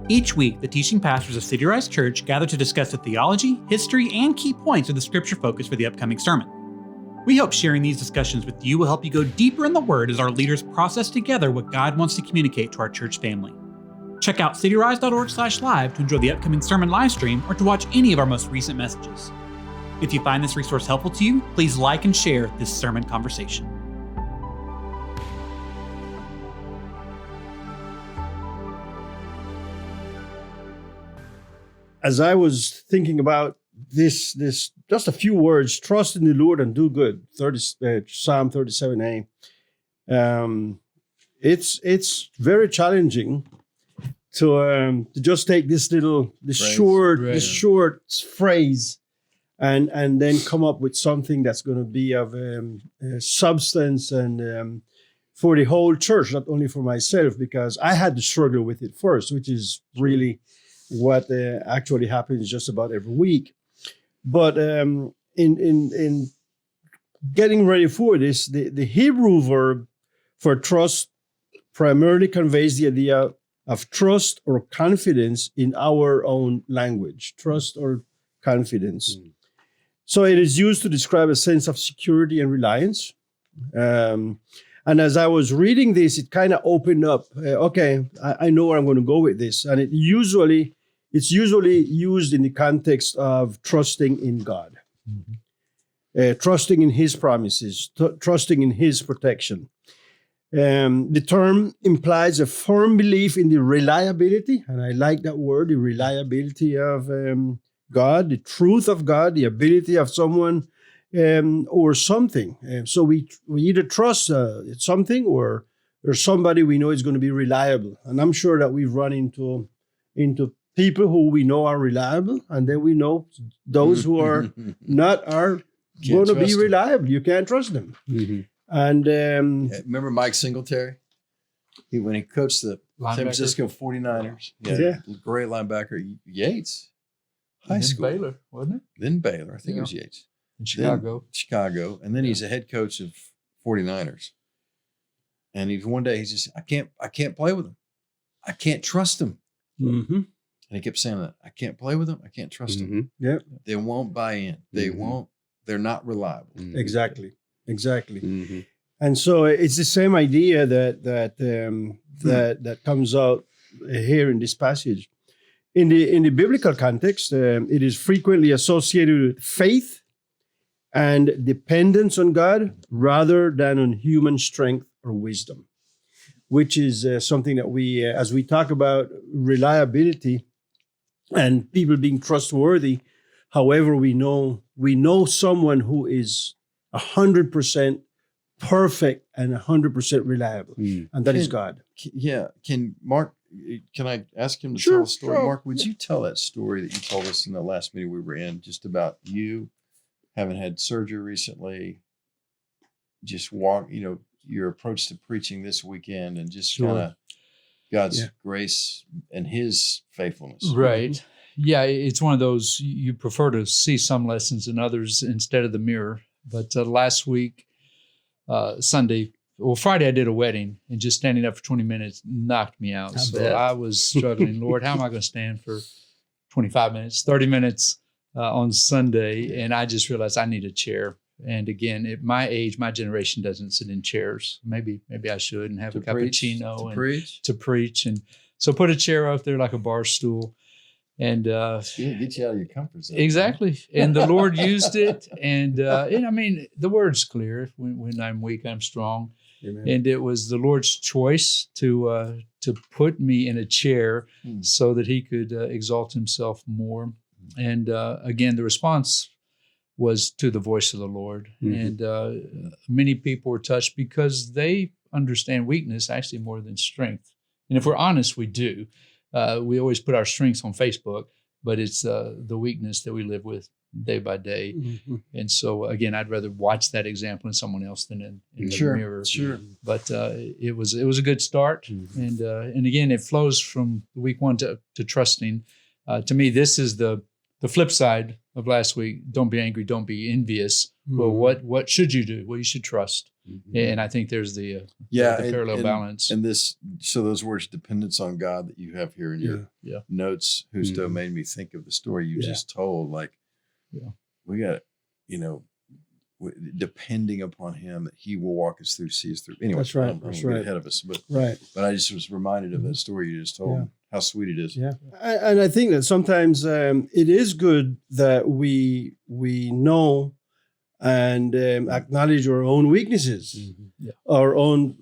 Each week, the teaching pastors of CityRise Church gather to discuss the theology, history, and key points of the scripture focus for the upcoming sermon. We hope sharing these discussions with you will help you go deeper in the Word as our leaders process together what God wants to communicate to our church family. Check out cityrise.org/live to enjoy the upcoming sermon live stream or to watch any of our most recent messages. If you find this resource helpful to you, please like and share this sermon conversation. As I was thinking about this just a few words, trust in the Lord and do good, Psalm 37a. It's very challenging to just take this short phrase and then come up with something that's going to be of substance and for the whole church, not only for myself, because I had to struggle with it first, which is really what actually happens just about every week. But in getting ready for this, the Hebrew verb for trust primarily conveys the idea of trust or confidence in our own language, trust or confidence. So it is used to describe a sense of security and reliance. And as I was reading this, it kind of opened up, I know where I'm going to go with this. And it's usually used in the context of trusting in God, trusting in His promises, trusting in His protection. The term implies a firm belief in the reliability, and I like that word, the reliability of God, the truth of God, the ability of someone or something. So we either trust something or somebody we know is going to be reliable. And I'm sure that we've run into people who we know are reliable, and then we know those who are not are going to be reliable. You can't trust them. Mm-hmm. And remember Mike Singletary? When he coached the San Francisco 49ers. Yeah. Great linebacker. Yates. High school. Baylor, wasn't it? Then Baylor. I think it was Yates. In Chicago. And then he's a head coach of 49ers. And one day he's just, I can't play with him. I can't trust him. Mm-hmm. And he kept saying that. I can't play with them. I can't trust them. Yeah. They won't buy in. They won't. They're not reliable. Mm-hmm. Exactly. Mm-hmm. And so it's the same idea that comes out here in this passage. In the biblical context, it is frequently associated with faith and dependence on God rather than on human strength or wisdom, which is something that we, as we talk about reliability and people being trustworthy. However, we know someone who is 100% perfect and 100% reliable, and that is God. Can I ask him to tell a story? Sure. Mark, would you tell that story that you told us in the last meeting we were in, just about you having had surgery recently, just your approach to preaching this weekend, and just kind of God's grace and His faithfulness. Right. Yeah, it's one of those, you prefer to see some lessons in others instead of the mirror. But last week, Friday I did a wedding, and just standing up for 20 minutes knocked me out. I was struggling. Lord, how am I going to stand for 25 minutes, 30 minutes on Sunday? And I just realized I need a chair. And again, at my age, my generation doesn't sit in chairs. Maybe I should and have a cappuccino to preach. And so put a chair out there like a bar stool. And get you out of your comfort zone. Exactly. And the Lord used it. And I mean, the word's clear. When I'm weak, I'm strong. Amen. And it was the Lord's choice to put me in a chair so that He could exalt Himself more. And again, the response was to the voice of the Lord. Mm-hmm. And many people were touched because they understand weakness actually more than strength. And if we're honest, we do. We always put our strengths on Facebook, but it's the weakness that we live with day by day. Mm-hmm. And so, again, I'd rather watch that example in someone else than in the mirror. Sure. But it was a good start. Mm-hmm. And again, it flows from week one to trusting. To me, this is the flip side of last week. Don't be angry. Don't be envious. Mm-hmm. Well, what should you do? Well, you should trust. And I think there's the parallel balance. And so those words, dependence on God, that you have here in your notes, Justo, made me think of the story you just told. Like, we got, depending upon Him, that He will walk us through, see us through. Anyway, that's right. I'm That's get right. ahead of us, but I just was reminded of that story you just told. How sweet it is. Yeah, and I think that sometimes it is good that we know and acknowledge our own weaknesses, our own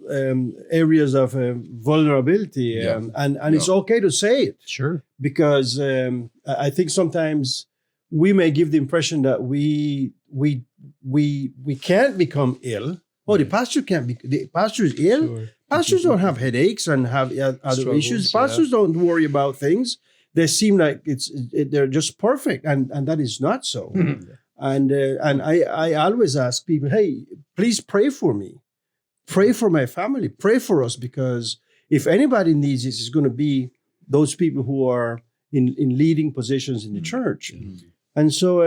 areas of vulnerability, and it's okay to say it. Sure. Because I think sometimes we may give the impression that we can't become ill. Oh, the pastor can't be. The pastor is ill. Sure. Pastors don't have headaches and have other Struggles, issues. Pastors don't worry about things. They seem like they're just perfect, and that is not so. And I always ask people, hey, please pray for me, pray for my family, pray for us, because if anybody needs this, it's going to be those people who are in leading positions in the church. And so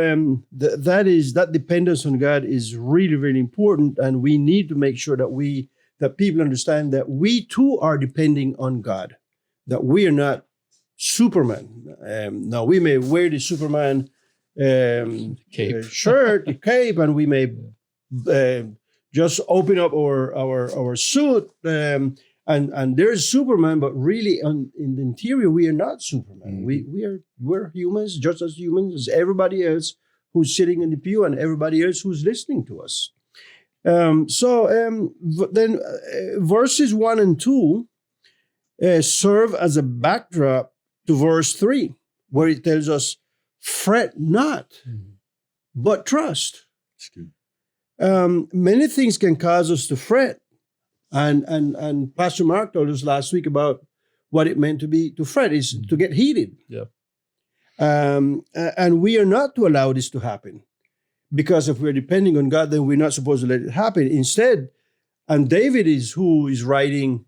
that dependence on God is really, really important, and we need to make sure that people understand that we too are depending on God, that we are not Superman. Now we may wear the Superman Cape. shirt, the cape, and we may just open up our suit, and there's Superman, but really in the interior we are not Superman. We're humans, just as humans as everybody else who's sitting in the pew and everybody else who's listening to us. Then verses 1 and 2 serve as a backdrop to verse 3, where it tells us, fret not, but trust. That's good. Many things can cause us to fret. And Pastor Mark told us last week about what it meant to fret is to get heated. Yep. And we are not to allow this to happen. Because if we're depending on God, then we're not supposed to let it happen. Instead, and David is who is writing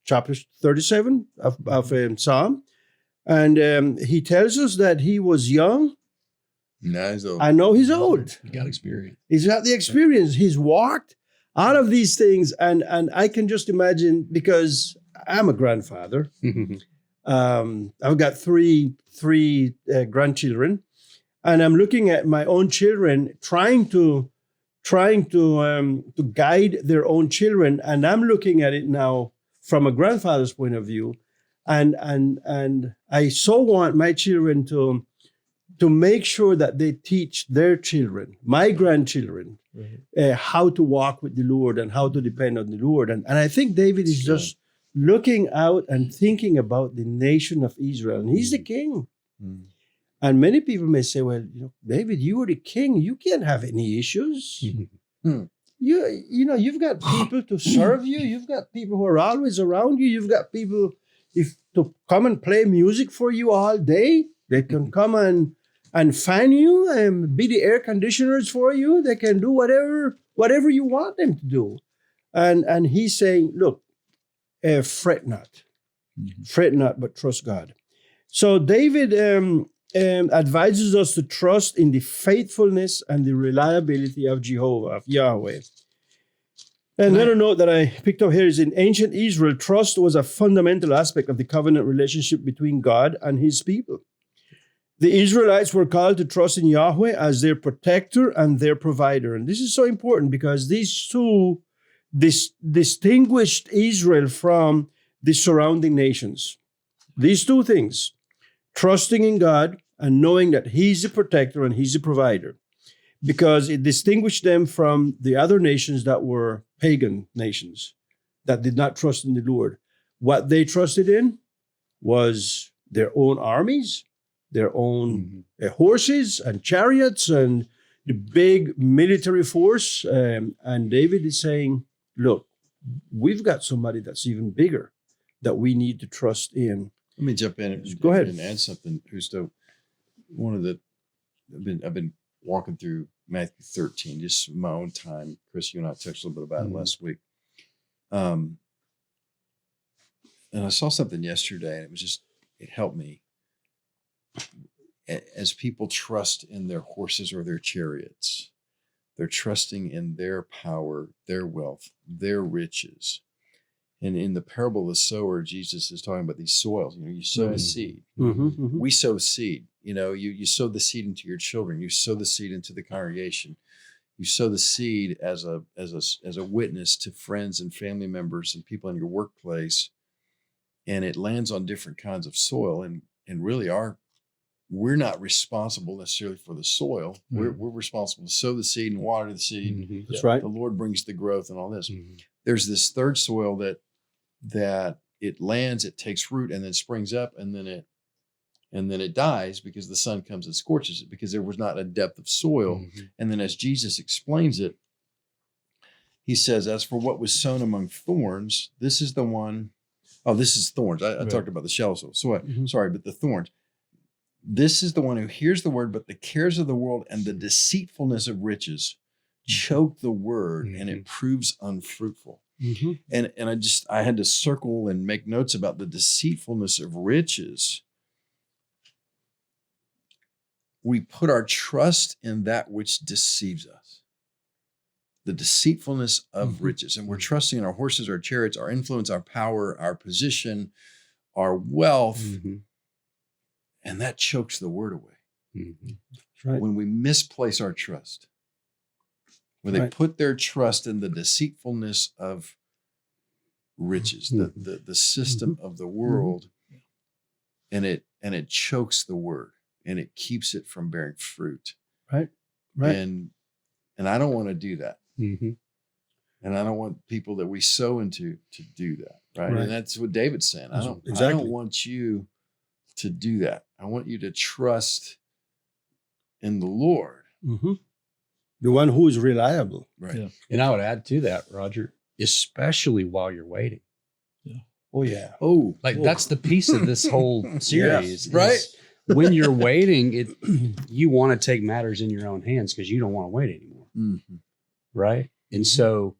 chapter 37 of Psalm, and he tells us that he was young. No, he's old. I know he's old. He got experience. He's got the experience. He's walked out of these things, and I can just imagine, because I'm a grandfather. I've got three grandchildren. And I'm looking at my own children, trying to guide their own children, and I'm looking at it now from a grandfather's point of view, and I so want my children to make sure that they teach their children, my grandchildren, how to walk with the Lord and how to depend on the Lord, and I think David is just looking out and thinking about the nation of Israel, and he's the king. And many people may say, well, David, you are the king. You can't have any issues. You've got people to serve you. You've got people who are always around you. You've got people to come and play music for you all day. They can come and fan you and be the air conditioners for you. They can do whatever you want them to do. And he's saying, look, fret not. Fret not, but trust God. So David advises us to trust in the faithfulness and the reliability of Jehovah, of Yahweh. Another note that I picked up here is, in ancient Israel, trust was a fundamental aspect of the covenant relationship between God and his people. The Israelites were called to trust in Yahweh as their protector and their provider. And this is so important because these two distinguished Israel from the surrounding nations. These two things, trusting in God and knowing that he's the protector and he's the provider, because it distinguished them from the other nations that were pagan nations that did not trust in the Lord. What they trusted in was their own armies, their own horses and chariots and the big military force. And David is saying, look, we've got somebody that's even bigger that we need to trust in. Let me jump in and Go ahead and add something, Justo. I've been walking through Matthew 13, just in my own time. Chris, you and I touched a little bit about it last week. And I saw something yesterday, and it helped me. As people trust in their horses or their chariots, They're trusting in their power, their wealth, their riches. And in the parable of the sower, Jesus is talking about these soils. You sow a seed. We sow seed. You sow the seed into your children. You sow the seed into the congregation. You sow the seed as a witness to friends and family members and people in your workplace. And it lands on different kinds of soil. And really we're not responsible necessarily for the soil. We're responsible to sow the seed and water the seed. That's right. The Lord brings the growth and all this. There's this third soil that it lands, it takes root, and then springs up, and then it dies because the sun comes and scorches it, because there was not a depth of soil. And then as Jesus explains it, he says, as for what was sown among thorns, this is the one. Oh, this is thorns. I talked about the shallow soil. So sorry, but the thorns. This is the one who hears the word, but the cares of the world and the deceitfulness of riches choke the word, and it proves unfruitful. And I had to circle and make notes about the deceitfulness of riches. We put our trust in that which deceives us. The deceitfulness of riches. And we're trusting in our horses, our chariots, our influence, our power, our position, our wealth. And that chokes the word away. That's right. When we misplace our trust, when they put their trust in the deceitfulness of riches, the system of the world, and it chokes the word, and it keeps it from bearing fruit. Right. And I don't want to do that. And I don't want people that we sow into to do that. Right. And that's what David's saying. I don't want you to do that. I want you to trust in the Lord. The one who is reliable. Right. Yeah. And I would add to that, Roger, especially while you're waiting. Oh, yeah. That's the piece of this whole series. Right. When you're waiting, you want to take matters in your own hands because you don't want to wait anymore. Right. And so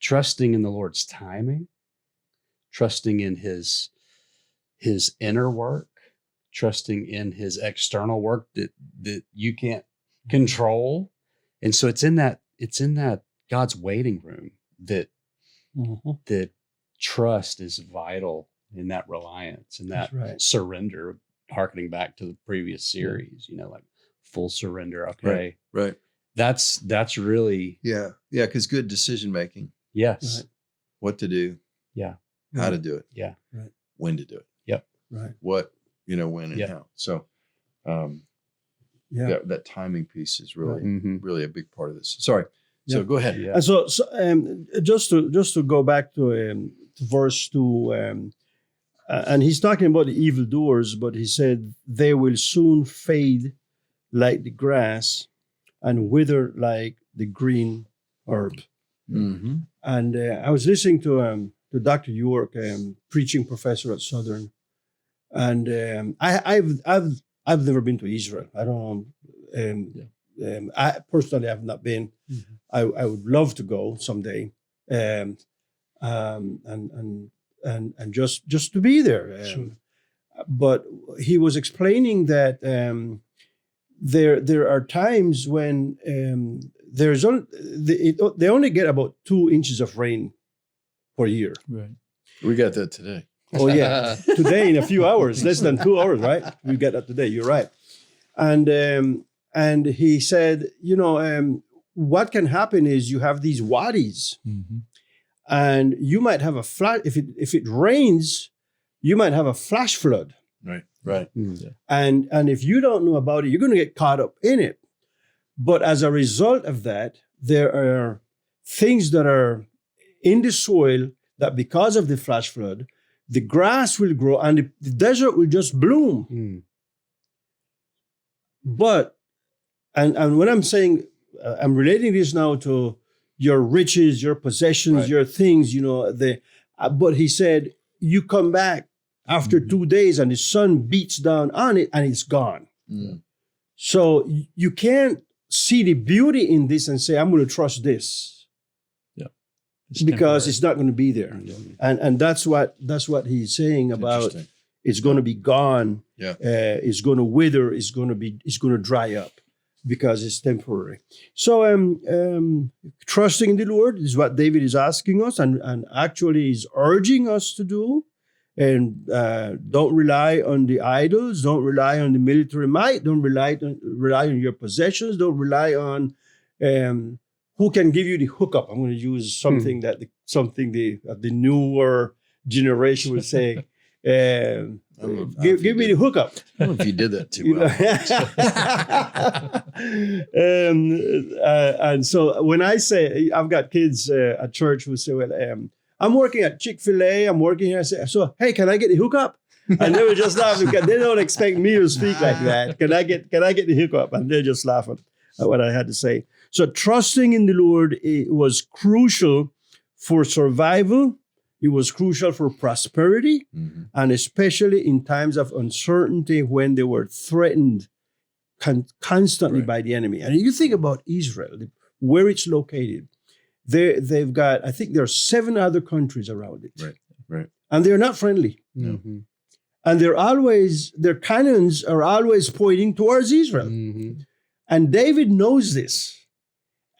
trusting in the Lord's timing, trusting in his inner work, trusting in his external work that you can't control. And so it's in that God's waiting room that trust is vital, in that reliance and that surrender, hearkening back to the previous series, like full surrender. Okay. Right. That's really. Yeah. Because good decision making. Yes. Right. What to do. Yeah. How to do it. Yeah. Right. When to do it. Yep. Right. What, when and how. So, that timing piece is really, really a big part of this. Sorry. So go ahead. And so just to go back to verse 2, and he's talking about the evildoers, but he said they will soon fade like the grass and wither like the green herb. And I was listening to Dr. York, preaching professor at Southern, and I've never been to Israel. I don't know. I personally have not been. I would love to go someday, and just to be there. But he was explaining that there are times when they only get about 2 inches of rain per year. Right. We got that today. Oh yeah, today in a few hours, less than 2 hours, right? We got that today. You're right. And he said, what can happen is you have these wadis, and you might have a flash. If it rains, you might have a flash flood. Right. And if you don't know about it, you're going to get caught up in it. But as a result of that, there are things that are in the soil that, because of the flash flood, the grass will grow and the desert will just bloom. But, and when I'm saying, I'm relating this now to your riches, your possessions, your things, but he said, you come back after 2 days and the sun beats down on it and it's gone. So you can't see the beauty in this and say, I'm going to trust this. Because it's not going to be there. And that's what he's saying about it's going to be gone. It's going to wither. It's going to dry up. because it's temporary. So trusting in the Lord is what David is asking us and actually is urging us to do. And don't rely on the idols. Don't rely on the military might. Don't rely on your possessions. Don't rely on who can give you the hookup. I'm going to use something that the newer generation would say. Give me the hookup. I don't know if you did that too well. And so when I say, I've got kids at church who say, well, I'm working at Chick-fil-A, I'm working here. I say, so, hey, can I get the hookup? And they would just laugh because they don't expect me to speak like that. Can I get the hookup? And they just laugh at what I had to say. So trusting in the Lord, it was crucial for survival. It was crucial for prosperity, and especially in times of uncertainty when they were threatened constantly by the enemy. And you think about Israel, where it's located. They've got, I think there are 7 other countries around it. Right. And they're not friendly. Mm-hmm. And their cannons are always pointing towards Israel. Mm-hmm. And David knows this.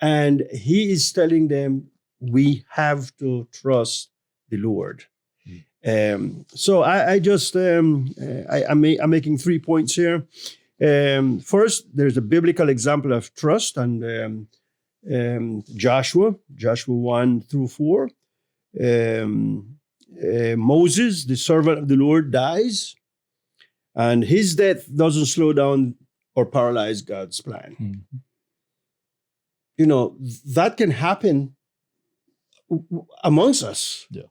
And he is telling them, we have to trust the Lord. So I'm making 3 points here. First, there's a biblical example of trust, and Joshua 1-4. Moses, the servant of the Lord, dies, and his death doesn't slow down or paralyze God's plan. Mm-hmm. You know, that can happen amongst us. Yeah.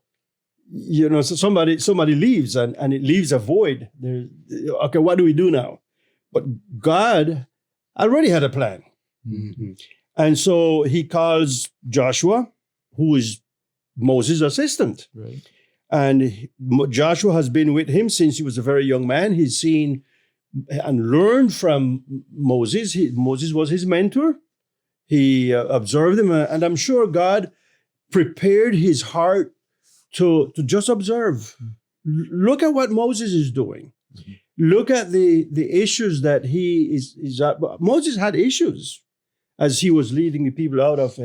You know, so somebody leaves and it leaves a void. Okay, what do we do now? But God already had a plan. Mm-hmm. And so he calls Joshua, who is Moses' assistant. Right. And Joshua has been with him since he was a very young man. He's seen and learned from Moses. Moses was his mentor. He observed him, and I'm sure God prepared his heart to just observe. Look at what Moses is doing. Mm-hmm. Look at the issues that he is at. Moses had issues as he was leading the people out of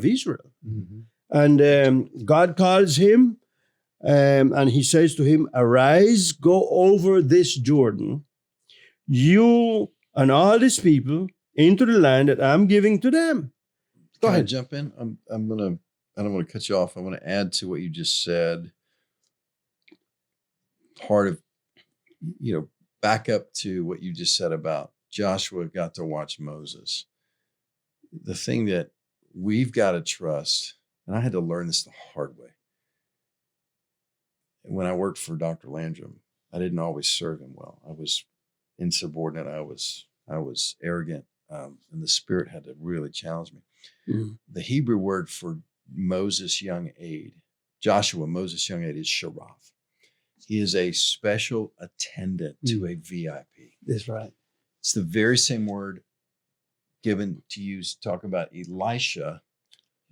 Israel. Mm-hmm. And God calls him, and he says to him, arise, go over this Jordan, you and all these people, into the land that I'm giving to them. Go ahead. I jump in? I don't want to cut you off. I want to add to what you just said. Part of, back up to what you just said about Joshua got to watch Moses. The thing that we've got to trust, and I had to learn this the hard way. When I worked for Dr. Landrum, I didn't always serve him well. I was insubordinate. I was arrogant, and the Spirit had to really challenge me. Mm-hmm. The Hebrew word for Moses' young aide, Joshua, Moses' young aide, is Sharaf. He is a special attendant to a VIP. That's right. It's the very same word given to use, talk about Elisha,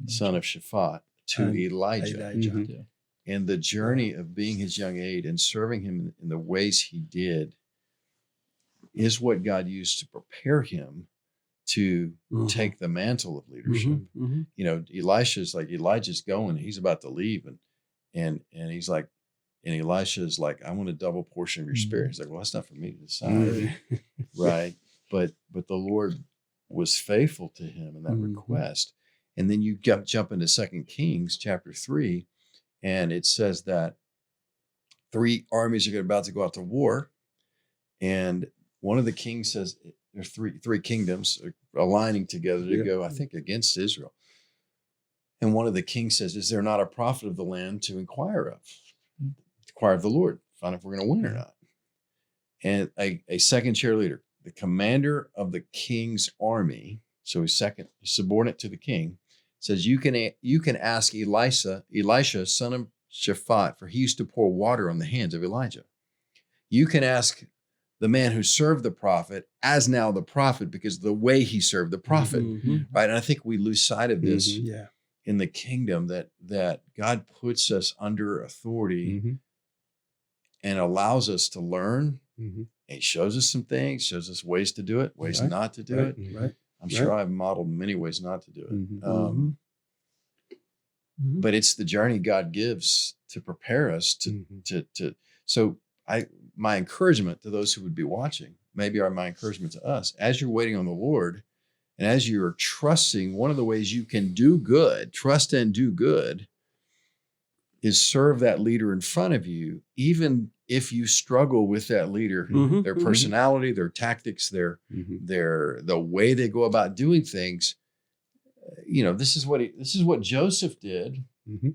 son of Shaphat, to Elijah. Mm-hmm. Yeah. And the journey of being his young aide and serving him in the ways he did is what God used to prepare him to take the mantle of leadership. Mm-hmm. Elisha's like, Elijah's going, he's about to leave. And he's like, and Elisha's like, I want a double portion of your spirit. He's like, well, that's not for me to decide. Right. But the Lord was faithful to him in that request. And then you jump into 2 Kings chapter 3, and it says that 3 armies are about to go out to war. And one of the kings says, there's three kingdoms aligning together to go, I think, against Israel. And one of the kings says, is there not a prophet of the land to inquire of the Lord, find if we're going to win or not? And a second chair leader, the commander of the king's army, so he's subordinate to the king, says, you can ask Elisha, son of Shaphat, for he used to pour water on the hands of Elijah. You can ask the man who served the prophet as now the prophet, because of the way he served the prophet, right? And I think we lose sight of this in the kingdom, that God puts us under authority and allows us to learn. And he shows us some things, shows us ways to do it, ways not to do it. I'm sure I've modeled in many ways not to do it. Mhm. But it's the journey God gives to prepare us so my encouragement to those who would be watching, maybe my encouragement to us, as you're waiting on the Lord and as you're trusting, one of the ways you can do good, trust and do good, is serve that leader in front of you, even if you struggle with that leader, their personality, their tactics, the way they go about doing things. This is what Joseph did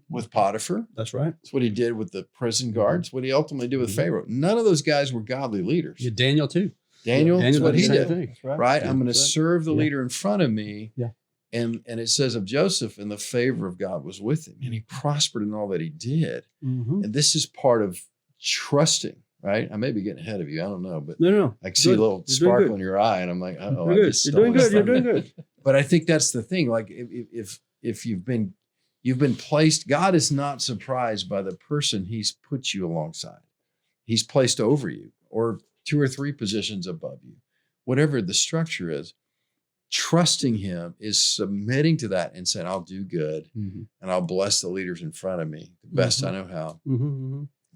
with Potiphar. That's right. It's what he did with the prison guards. What he ultimately did with Pharaoh. None of those guys were godly leaders. Yeah, Daniel too. Daniel, that's what he did. Thing. Right? I'm going to serve the leader in front of me. Yeah. And it says of Joseph, and the favor of God was with him, and he prospered in all that he did. And this is part of trusting, right? I may be getting ahead of you. I don't know, but no. I can see a little sparkle in your eye, and I'm like, oh, You're doing good. You're doing good. But I think that's the thing. Like if you've been placed, God is not surprised by the person he's put you alongside. He's placed over you or 2 or 3 positions above you, whatever the structure is. Trusting him is submitting to that and saying, I'll do good and I'll bless the leaders in front of me the best I know how.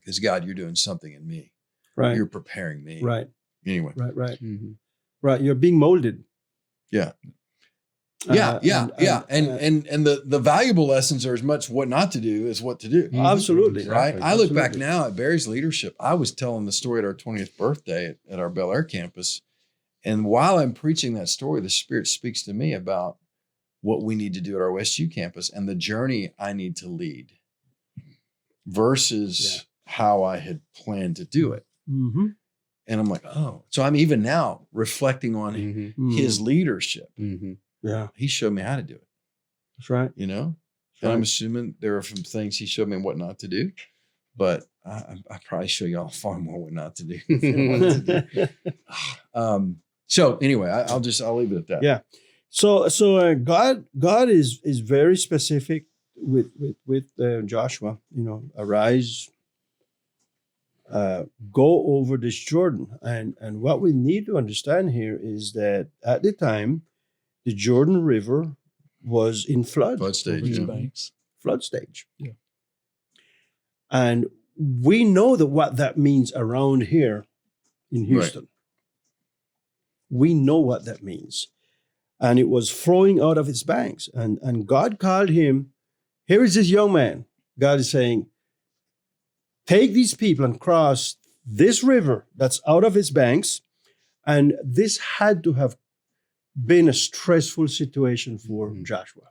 Because God, you're doing something in me. Right. You're preparing me. Right. Anyway. Right. Right. You're being molded. Yeah. And the valuable lessons are as much what not to do as what to do. Absolutely. Right. Exactly. I look back now at Barry's leadership. I was telling the story at our 20th birthday at our Bel Air campus. And while I'm preaching that story, the Spirit speaks to me about what we need to do at our WestU campus and the journey I need to lead versus how I had planned to do it. And I'm like, oh, so I'm even now reflecting on his leadership. Yeah. He showed me how to do it. That's right. And I'm assuming there are some things he showed me what not to do, but I probably show y'all far more what not to do than what to do. So anyway, I'll leave it at that. Yeah. So God is very specific with Joshua. Arise, go over this Jordan, and what we need to understand here is that at the time, the Jordan River was in flood stage. Banks. Flood stage. Yeah. And we know what that means around here in Houston. Right. We know what that means. And it was flowing out of its banks. And God called him, here is this young man. God is saying, take these people and cross this river that's out of its banks. And this had to have been a stressful situation for Joshua.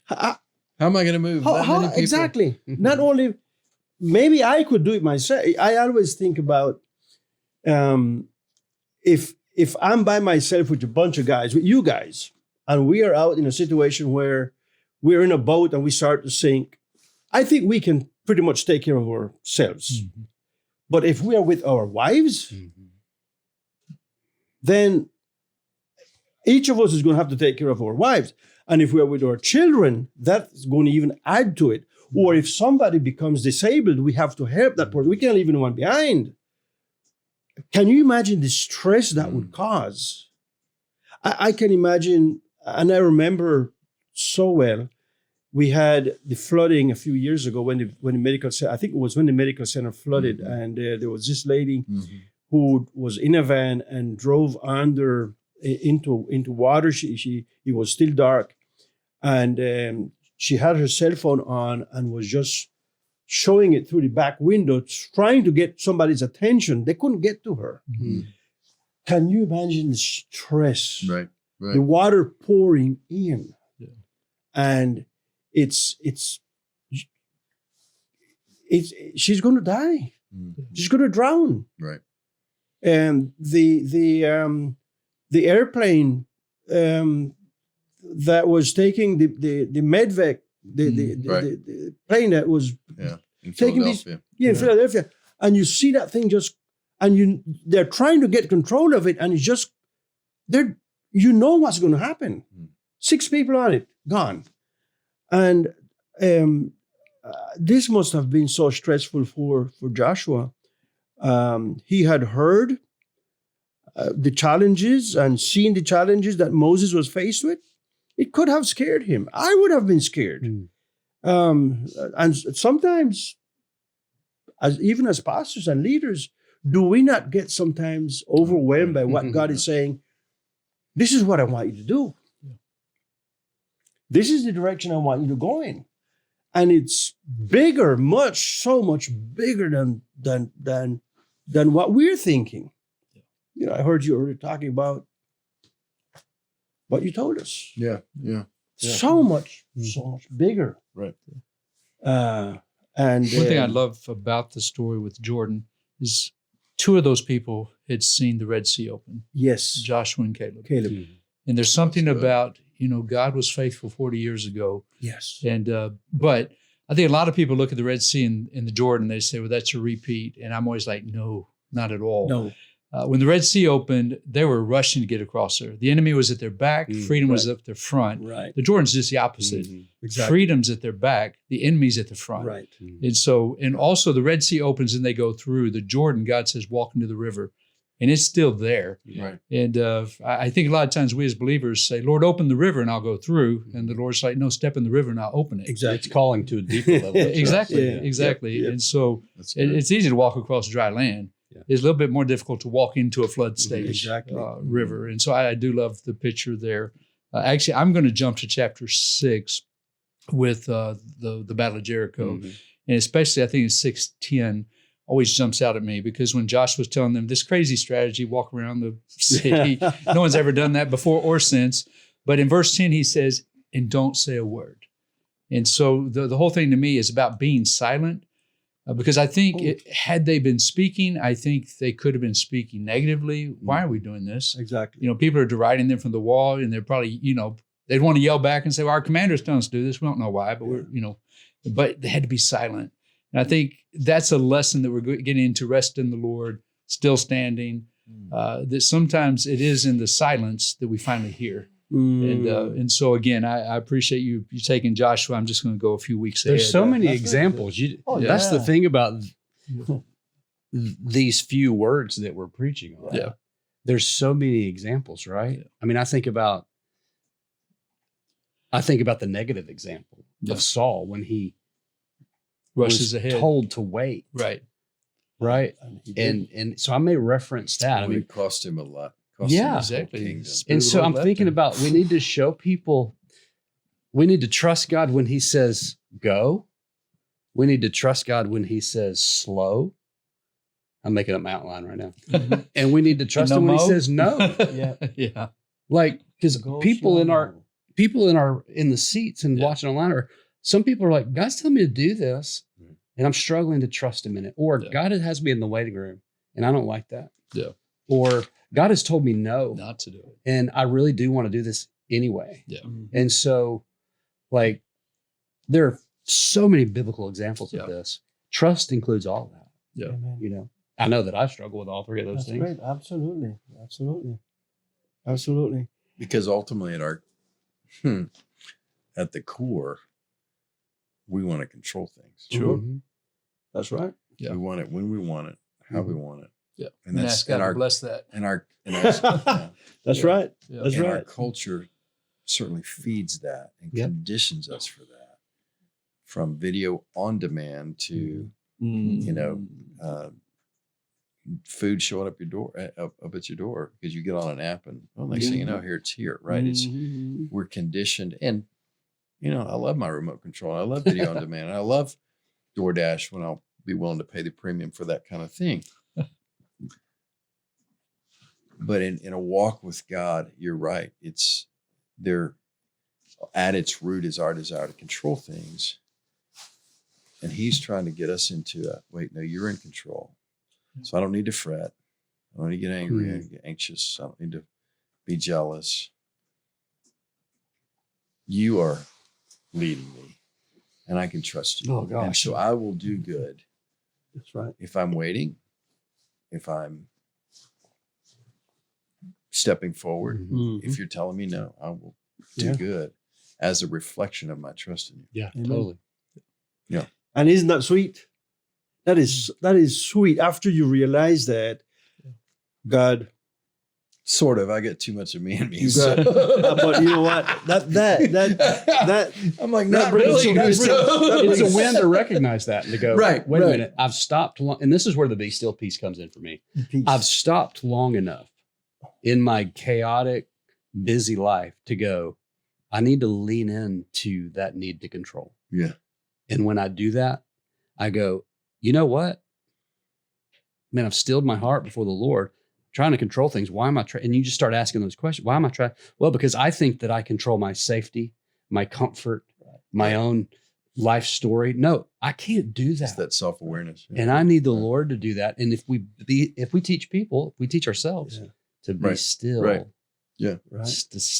How am I going to move that many people? Exactly. Not only, maybe I could do it myself. I always think about if I'm by myself with a bunch of guys, with you guys, and we are out in a situation where we're in a boat and we start to sink, I think we can pretty much take care of ourselves. But if we are with our wives, then each of us is going to have to take care of our wives. And if we are with our children, that's going to even add to it. Or if somebody becomes disabled, we have to help that person. We can't leave anyone behind. Can you imagine the stress that would cause? I can imagine, and I remember so well, we had the flooding a few years ago when the medical center, I think it was when the medical center flooded, and there was this lady who was in a van and drove into water. It was still dark, and she had her cell phone on and was just showing it through the back window, trying to get somebody's attention. They couldn't get to her. Can you imagine the stress? Right. The water pouring in, and it's she's going to die. She's going to drown. Right. And the airplane that was taking the medvac, the plane that was in taking Philadelphia. in Philadelphia, and you see that thing they're trying to get control of it, and it's just what's going to happen. 6 people on it, gone, and this must have been so stressful for Joshua. He had heard the challenges and seeing the challenges that Moses was faced with, it could have scared him. I would have been scared. And sometimes, even as pastors and leaders, do we not get sometimes overwhelmed by what God is saying? This is what I want you to do. This is the direction I want you to go in. And it's bigger, so much bigger than what we're thinking. You know, I heard you already talking about what you told us. Yeah. So much bigger. Right. And one thing I love about the story with Jordan is 2 of those people had seen the Red Sea open. Yes. Joshua and Caleb. Mm-hmm. And there's something about, God was faithful 40 years ago. Yes. And but I think a lot of people look at the Red Sea and the Jordan, they say, well, that's a repeat. And I'm always like, no, not at all. No. When the Red Sea opened, they were rushing to get across there. The enemy was at their back. Freedom was at their front. Right. The Jordan's just the opposite. Exactly. Freedom's at their back. The enemy's at the front. Right. And also the Red Sea opens and they go through. The Jordan, God says, walk into the river. And it's still there. Right. And I think a lot of times we as believers say, Lord, open the river and I'll go through. And the Lord's like, no, step in the river and I'll open it. Exactly. It's calling to a deeper level. Exactly. Yeah. And so it's easy to walk across dry land. Yeah. It's a little bit more difficult to walk into a flood stage Exactly. river. And so I do love the picture there. Actually, I'm going to jump to chapter 6 with the Battle of Jericho. And especially I think it's 6:10 always jumps out at me, because when Josh was telling them this crazy strategy, walk around the city, no one's ever done that before or since. But in verse 10, he says, and don't say a word. And so the whole thing to me is about being silent. Because I think had they been speaking, I think they could have been speaking negatively. Why are we doing this? Exactly. People are deriding them from the wall, and they're probably, they'd want to yell back and say, well, our commander's telling us to do this. We don't know why, but but they had to be silent. And I think that's a lesson that we're getting into, rest in the Lord, still standing, that sometimes it is in the silence that we finally hear. And so again, I appreciate you taking Joshua. I'm just going to go a few weeks ahead. There's so many examples. That's the thing about these few words that we're preaching on. Yeah. There's so many examples, right? Yeah. I mean, I think about the negative example of Saul when he rushes was ahead, told to wait. Right. And so I may reference that. It cost him a lot. Exactly. And so I'm thinking about, we need to show people, we need to trust God when he says go. We need to trust God when he says slow. I'm making up my outline right now. And we need to trust him when he says no. Yeah. Like, because people in the seats and watching online, some people are like, God's telling me to do this and I'm struggling to trust him in it. Or God has me in the waiting room and I don't like that. Yeah. Or God has told me no, not to do it. And I really do want to do this anyway. Yeah. And so, like, there are so many biblical examples of this. Trust includes all that. Yeah. I know that I struggle with all three of those things. Right. Absolutely. Because ultimately at the core, we want to control things. Sure. Mm-hmm. That's right. Yeah. We want it when we want it, how we want it. Yeah. And that's ask God to bless that. That's right. Yeah. That's right. Our culture certainly feeds that and conditions us for that. From video on demand to, food showing up your door, up at your door because you get on an app and next thing you know, it's here, right? We're conditioned, and I love my remote control. I love video on demand. And I love DoorDash when I'll be willing to pay the premium for that kind of thing. But in a walk with God, you're right. It's there at its root is our desire to control things. And he's trying to get us into wait, no, you're in control. So I don't need to fret. I don't need to get angry. I don't need to get anxious. I don't need to be jealous. You are leading me, and I can trust you. Oh, gosh. And so I will do good. That's right. If I'm waiting, if I'm stepping forward, if you're telling me no, I will do good as a reflection of my trust in you. Yeah, Amen. totally. Yeah. And isn't that sweet? That is sweet. After you realize that God Sort of. I get too much of me in me. You got, but you know what? That I'm like, that not brings really. you- It's a win to recognize that and to go, Right, wait a right. minute, I've stopped long, and this is where the be still piece comes in for me. peace. I've stopped long enough in my chaotic, busy life to go, I need to lean into that need to control. Yeah. And when I do that, I go, you know what? Man, I've stilled my heart before the Lord, trying to control things. Why am I trying? And you just start asking those questions. Why am I trying? Well, because I think that I control my safety, my comfort, my own life story. No, I can't do It's that. that self-awareness. Yeah. And I need the Lord to do that. And if we teach people, if we teach ourselves Yeah. to be Right. still. Right. Yeah. Right.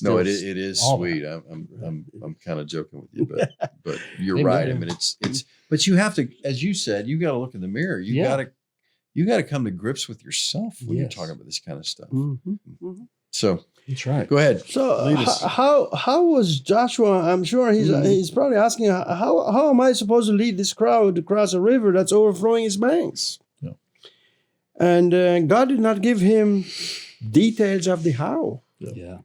No, it is all sweet. that. I'm kind of joking with you, but you're Amen. right. I mean, it's but you have to, as you said, you got to look in the mirror. You got to come to grips with yourself when you're Yes. talking about this kind of stuff. Mhm. So That's right. go ahead. So Lead us. how was Joshua? I'm sure he's probably asking how am I supposed to lead this crowd across a river that's overflowing its banks? Yeah. And God did not give him details of the how. Yeah.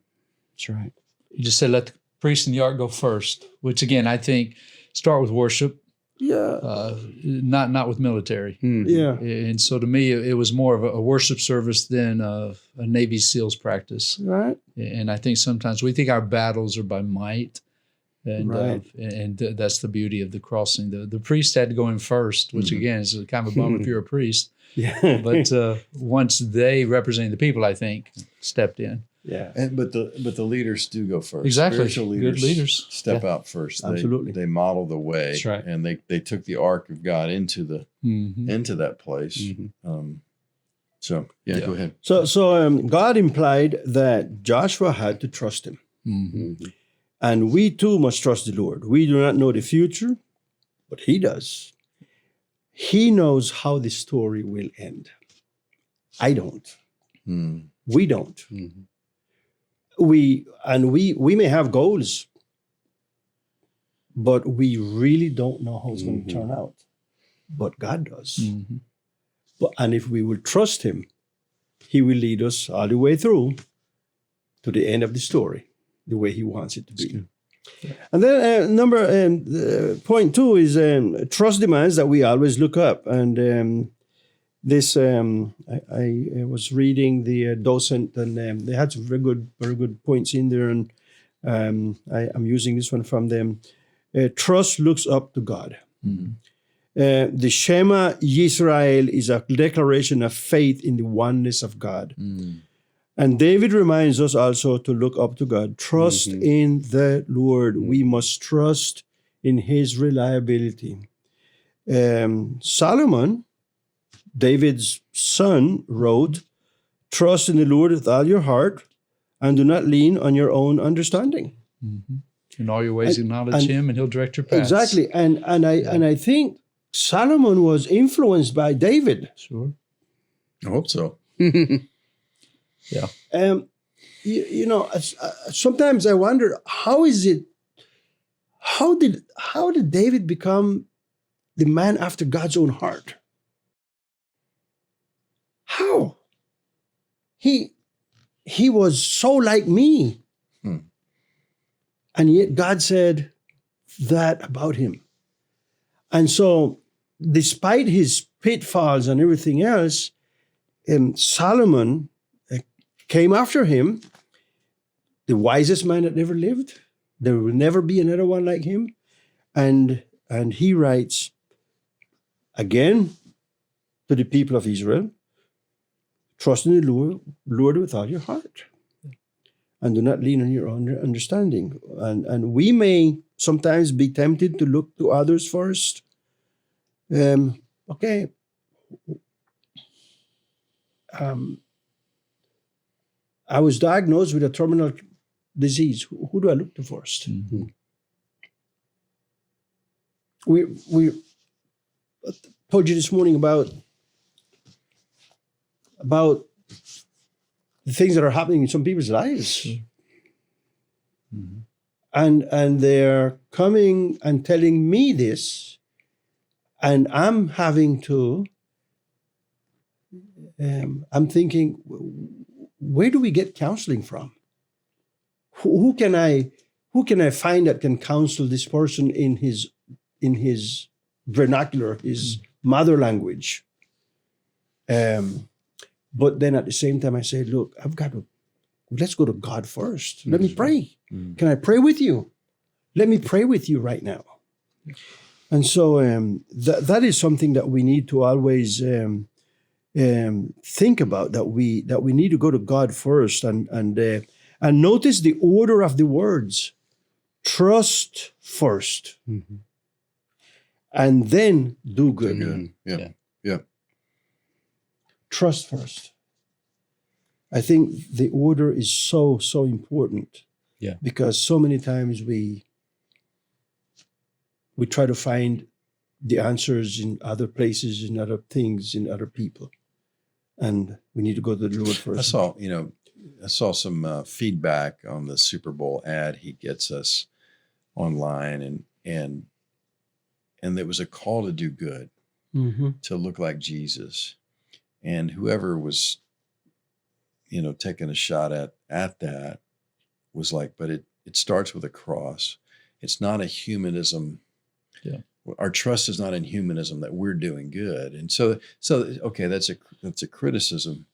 That's right. You just said let the priest and the ark go first, which again I think start with worship, Yeah, not with military. Mhm. yeah, And so to me, it was more of a worship service than a Navy SEALs practice. right. And I think sometimes we think our battles are by might, and Right. that's the beauty of the crossing. The priest had to go in first, which Mhm. again is kind of a bummer if you're a priest. Yeah, But once they representing the people, I think stepped in. yeah, But the leaders do go first. Exactly. Spiritual Good leaders. step out first. Absolutely. They model the way. That's right. And they took the ark of God into that place. Mhm. So Yeah. go ahead. So God implied that Joshua had to trust him, Mhm. and we too must trust the Lord. We do not know the future, but He does. He knows how the story will end. I don't. Hmm. We don't. Mhm. We may have goals, but we really don't know how it's going to turn out. But God does. Mhm. And if we will trust Him, He will lead us all the way through to the end of the story, the way He wants it to be. And then point 2 is trust demands that we always look up. And I was reading the docent, and they had some very good points in there. And I'm using this one from them. Trust looks up to God. Mhm. The Shema Yisrael is a declaration of faith in the oneness of God. Hmm. And David reminds us also to look up to God. Trust in the Lord. We must trust in His reliability. Solomon, David's son, wrote, trust in the Lord with all your heart and do not lean on your own understanding. Mhm. In all your ways, acknowledge and- Him, and He'll direct your paths. Exactly. And I think Solomon was influenced by David. Sure. I hope so. Sometimes I wonder, how did David become the man after God's own heart? How? He was so like me. And yet God said that about him. And so, despite his pitfalls and everything else, Solomon came after him, the wisest man that ever lived. There will never be another one like him. And he writes, again, to the people of Israel, trust in the Lord with all your heart. And do not lean on your own understanding. And we may sometimes be tempted to look to others first. Okay. I was diagnosed with a terminal disease. Who do I look to first? Mhm. We told you this morning about the things that are happening in some people's lives. Mhm. And they're coming and telling me this, and I'm having to, I'm thinking, where do we get counseling from? Who can I find that can counsel this person in his vernacular, his mother language? But then at the same time, I say, look, let's go to God first. Let me pray. Can I pray with you? Let me pray with you right now. And so that is something that we need to always think about, that we need to go to God first and notice the order of the words. Trust first, and then do good. Yeah. Trust first. I think the order is so important. Yeah. Because so many times we try to find the answers in other places, in other things, in other people. And we need to go to the Lord first. I saw some feedback on the Super Bowl ad he gets us online, and there was a call to do good, to look like Jesus. And whoever was, taking a shot at that was like, but it starts with a cross. It's not a humanism. Yeah. Our trust is not in humanism that we're doing good. And so okay, that's a criticism.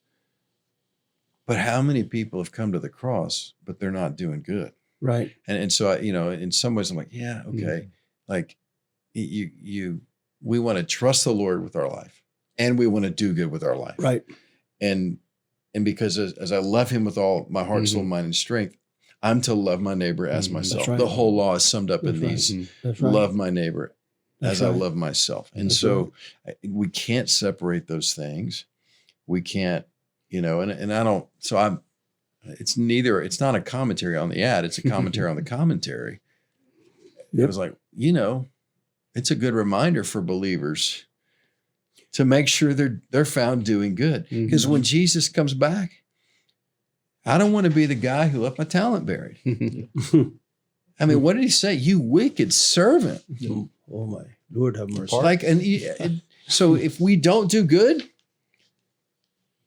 But how many people have come to the cross, but they're not doing good? Right. And so, in some ways I'm like, yeah, okay. Like we want to trust the Lord with our life, and we want to do good with our life. Right. And because as I love him with all my heart, soul, mind, and strength, I'm to love my neighbor as myself. Right. The whole law is summed up That's in right. these: That's right. love my neighbor as I right. love myself. And That's so we can't separate those things. We can't, and I don't, so it's not a commentary on the ad. It's a commentary on the commentary. It was like, it's a good reminder for believers to make sure they're found doing good. Because when Jesus comes back, I don't want to be the guy who left my talent buried. I mean, what did he say? You wicked servant. Oh my Lord, have mercy. So if we don't do good,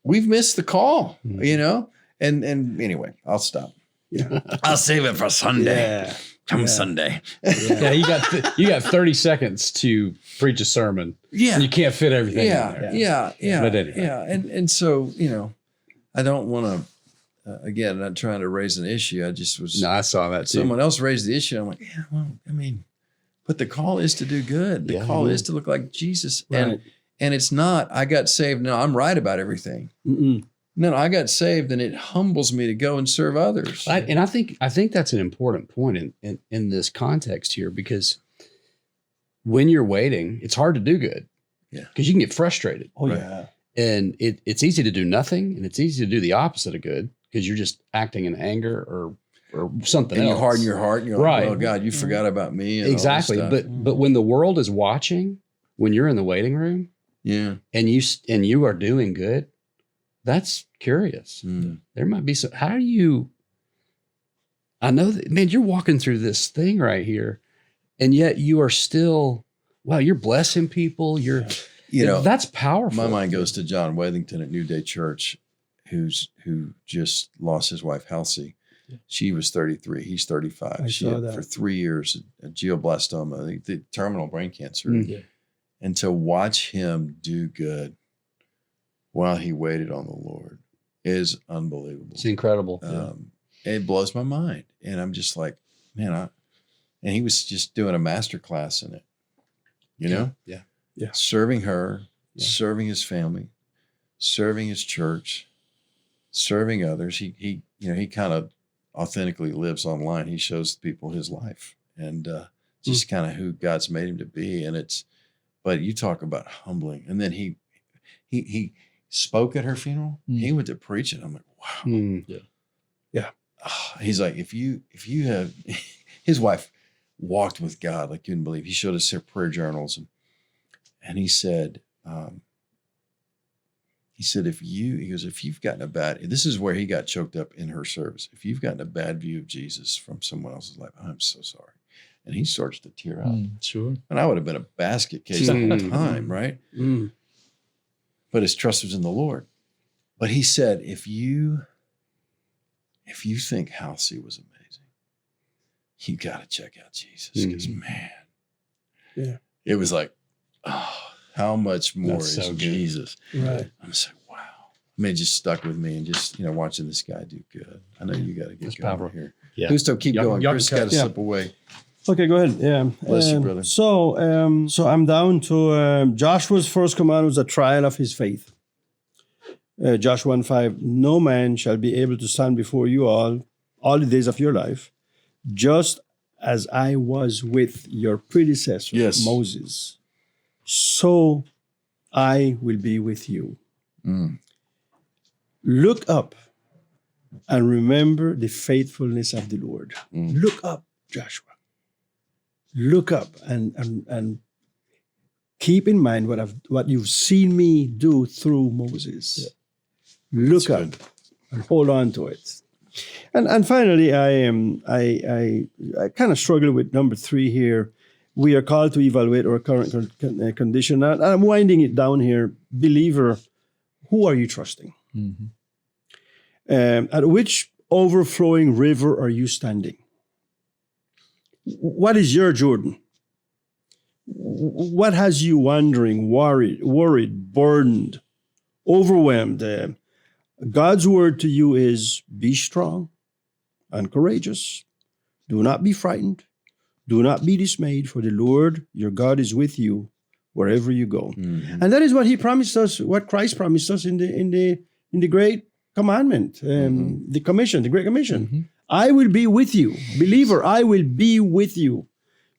we've missed the call, And anyway, I'll stop. Yeah. I'll save it for Sunday. Yeah. Come Sunday. Yeah, you got 30 seconds to preach a sermon. Yeah. And you can't fit everything in there. Yeah. But anyway. Yeah. And so, I don't want to, again, not trying to raise an issue. I just was. No, I saw that too. Someone else raised the issue. I'm like, but the call is to do good. The call is to look like Jesus. Right. And it's not, I got saved. No, I'm right about everything. Mm-mm. No, I got saved, and it humbles me to go and serve others. I think that's an important point in this context here, because when you're waiting, it's hard to do good. Yeah. Because you can get frustrated. Oh, Right. yeah. And it's easy to do nothing, and it's easy to do the opposite of good, because you're just acting in anger or something And else. you harden your heart, and you're Right. like, well, God, you forgot about me. And Exactly. all this stuff. But when the world is watching, when you're in the waiting room Yeah. and you are doing good, that's curious. Mm. There might be some, I know that, man, you're walking through this thing right here, and yet you are still, wow, you're blessing people. That's powerful. My mind goes to John Wethington at New Day Church, who just lost his wife, Halsey. Yeah. She was 33. He's 35. She saw had that. for 3 years a glioblastoma, the terminal brain cancer. Mm. Yeah. And to watch him do good while he waited on the Lord is unbelievable. It's incredible. It blows my mind. And I'm just like, man, and he was just doing a master class in it, Yeah. serving her, Yeah. serving his family, serving his church, serving others. He kind of authentically lives online. He shows people his life, and just kind of who God's made him to be. And but you talk about humbling. And then he spoke at her funeral. Mm. He went to preach it. I'm like, wow. Mm. He's like, if you have, his wife walked with God like you wouldn't believe. He showed us her prayer journals, and he said, if you've gotten this is where he got choked up in her service. If you've gotten a bad view of Jesus from someone else's life, I'm so sorry. And he starts to tear up. Sure. And I would have been a basket case the whole time, right? Mm. But his trust was in the Lord. But he said, if you if you think Halsey was amazing, you got to check out Jesus because, man, it was like, oh, how much more That's is so good. Jesus? Right. I'm just like, wow. I mean, it just stuck with me and just, watching this guy do good. I know you got to get That's going powerful. here. Yeah. Justo, keep going. y'all Chris can got to cut. slip away. Okay, go ahead. Yeah. Bless you, brother. So I'm down to Joshua's first command was a trial of his faith. Joshua 1:5, no man shall be able to stand before you all the days of your life, just as I was with your predecessor, Yes. Moses, so I will be with you. Mm. Look up and remember the faithfulness of the Lord. Mm. Look up, Joshua. Look up and keep in mind what you've seen me do through Moses. Look That's up good. and hold on to it. And finally, I kind of struggle with number 3 here. We are called to evaluate our current condition. And I'm winding it down here. Believer, who are you trusting? Mm-hmm. At which overflowing river are you standing? What is your Jordan? What has you wandering, worried, burdened, overwhelmed? God's word to you is be strong and courageous. Do not be frightened. Do not be dismayed, for the Lord your God is with you wherever you go. Mhm. And that is what he promised us, what Christ promised us in the great commandment, the commission, the Great Commission. Mm-hmm. I will be with you. Believer, I will be with you.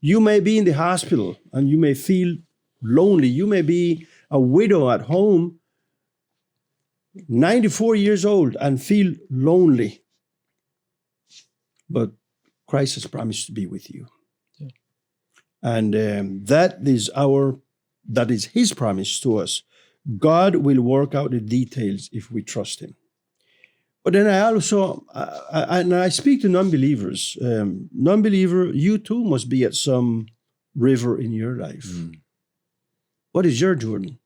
You may be in the hospital and you may feel lonely. You may be a widow at home, 94 years old, and feel lonely. But Christ has promised to be with you. Yeah. And that is his promise to us. God will work out the details if we trust him. But then I speak to non-believers. Non-believer, you too must be at some river in your life. Mm. What is your Jordan?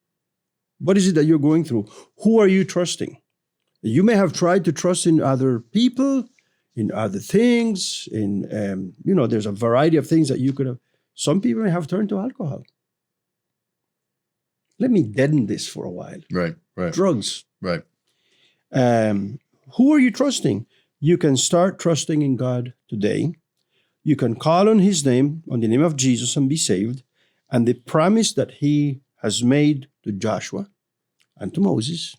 What is it that you're going through? Who are you trusting? You may have tried to trust in other people, in other things, there's a variety of things that you could have. Some people may have turned to alcohol. Let me deaden this for a while. Right. Drugs. Right. Who are you trusting? You can start trusting in God today. You can call on his name, on the name of Jesus, and be saved. And the promise that he has made to Joshua and to Moses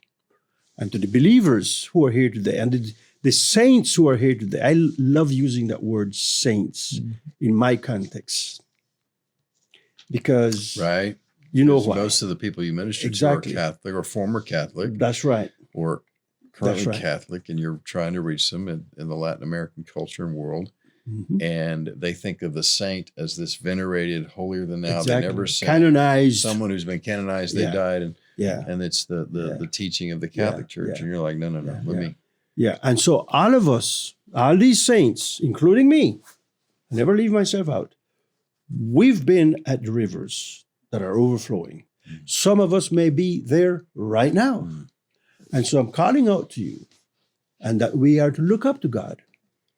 and to the believers who are here today and the saints who are here today. I love using that word saints in my context because Right. you know Because why. most of the people you minister Exactly. to are Catholic or former Catholic That's right. or currently That's right. Catholic, and you're trying to reach them in the Latin American culture and world. Mhm. And they think of the saint as this venerated, holier than thou. Exactly. They never say Canonized. someone who's been canonized, they Yeah. died, Yeah. and it's the Yeah. teaching of the Catholic Church. Yeah. And you're like, no, Yeah. let me. Yeah. And so all of us, all these saints, including me, I never leave myself out. We've been at the rivers that are overflowing. Some of us may be there right now. And so I'm calling out to you and that we are to look up to God.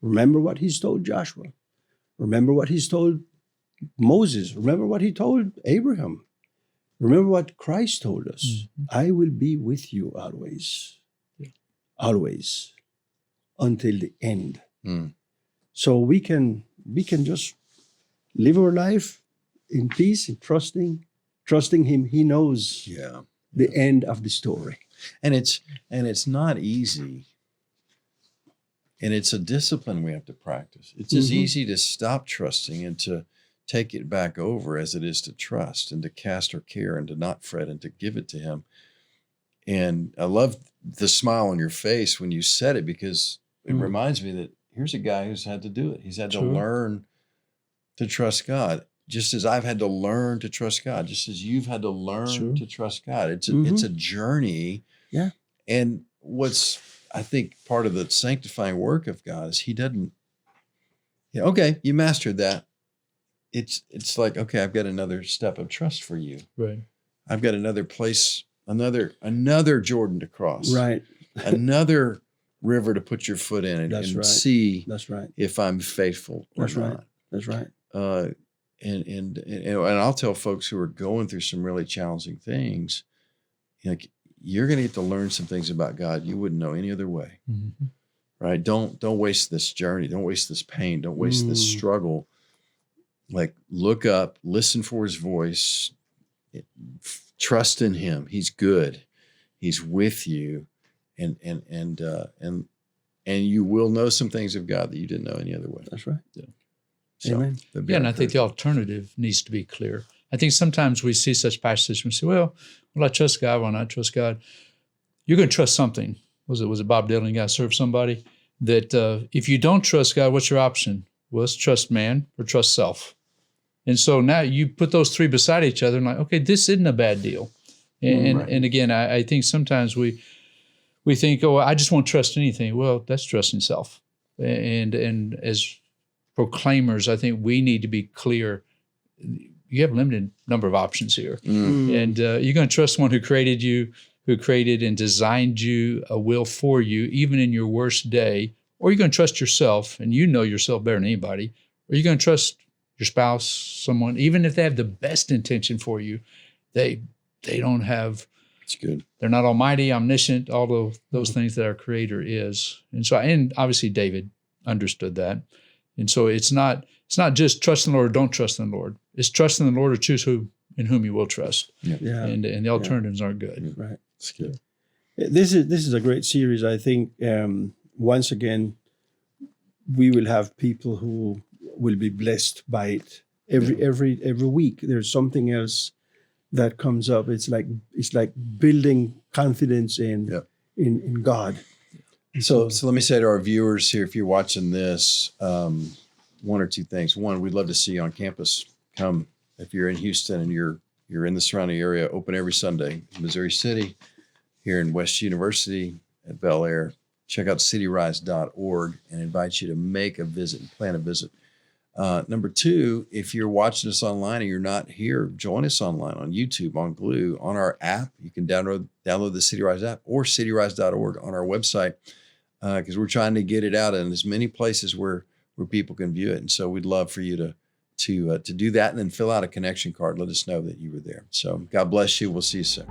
Remember what he's told Joshua. Remember what he's told Moses. Remember what he told Abraham. Remember what Christ told us. Mm-hmm. I will be with you always. Always. Until the end. Mm. So we can just live our life in peace, in trusting him. He knows Yeah. the end of the story. And it's not easy. And it's a discipline we have to practice. It's as Mhm. easy to stop trusting and to take it back over as it is to trust and to cast our care and to not fret and to give it to him. And I love the smile on your face when you said it, because it reminds me that here's a guy who's had to do it. He's had to True. learn to trust God, just as I've had to learn to trust God, just as you've had to learn True. to trust God. It's a, Mhm. it's a journey. Yeah. And what's, I think, part of the sanctifying work of God is he doesn't, okay, you mastered that. It's like, okay, I've got another step of trust for you. Right. I've got another place, another Jordan to cross. Right. another river to put your foot in and, That's right. see That's right. if I'm faithful or That's right. not. That's right. And I'll tell folks who are going through some really challenging things, like, you're going to get to learn some things about God you wouldn't know any other way. Mm-hmm. Right? Don't waste this journey. Don't waste this pain. Don't waste this struggle. Like, look up, listen for his voice, trust in him. He's good. He's with you. And you will know some things of God that you didn't know any other way. That's right. Yeah. So, Amen. Yeah, and I think the alternative needs to be clear. I think sometimes we see such passages and we say, well, I trust God, why not trust God? You're going to trust something. Was it Bob Dylan? You got to serve somebody. That if you don't trust God, what's your option? Well, it's trust man or trust self. And so now you put those three beside each other and like, okay, this isn't a bad deal. And again, I think sometimes we think, oh, I just won't trust anything. Well, that's trusting self. And as proclaimers, I think we need to be clear. You have a limited number of options here. And you're going to trust one who created you, who created and designed you, a will for you, even in your worst day, or you're going to trust yourself, and you know yourself better than anybody, or you're going to trust your spouse, someone, even if they have the best intention for you, they don't have. It's good. They're not almighty, omniscient, all of those things that our Creator is. And so, and obviously David understood that. And so it's not just trust in the Lord or don't trust in the Lord. It's trust in the Lord or choose who in whom you will trust. Yeah. And the alternatives aren't good. Right. It's good. This is a great series. I think once again we will have people who will be blessed by it. Every week there's something else that comes up. It's like building confidence in God. So let me say to our viewers here, if you're watching this, one or two things. One, we'd love to see you on campus. Come if you're in Houston and you're in the surrounding area. Open every Sunday in Missouri City, here in West University at Bel Air. Check out cityrise.org and invite you to make a visit and plan a visit. Number two, if you're watching us online and you're not here, join us online on YouTube, on Glue, on our app. You can download the CityRise app or cityrise.org on our website, because we're trying to get it out in as many places where people can view it. And so we'd love for you to do that and then fill out a connection card. Let us know that you were there. So God bless you. We'll see you soon.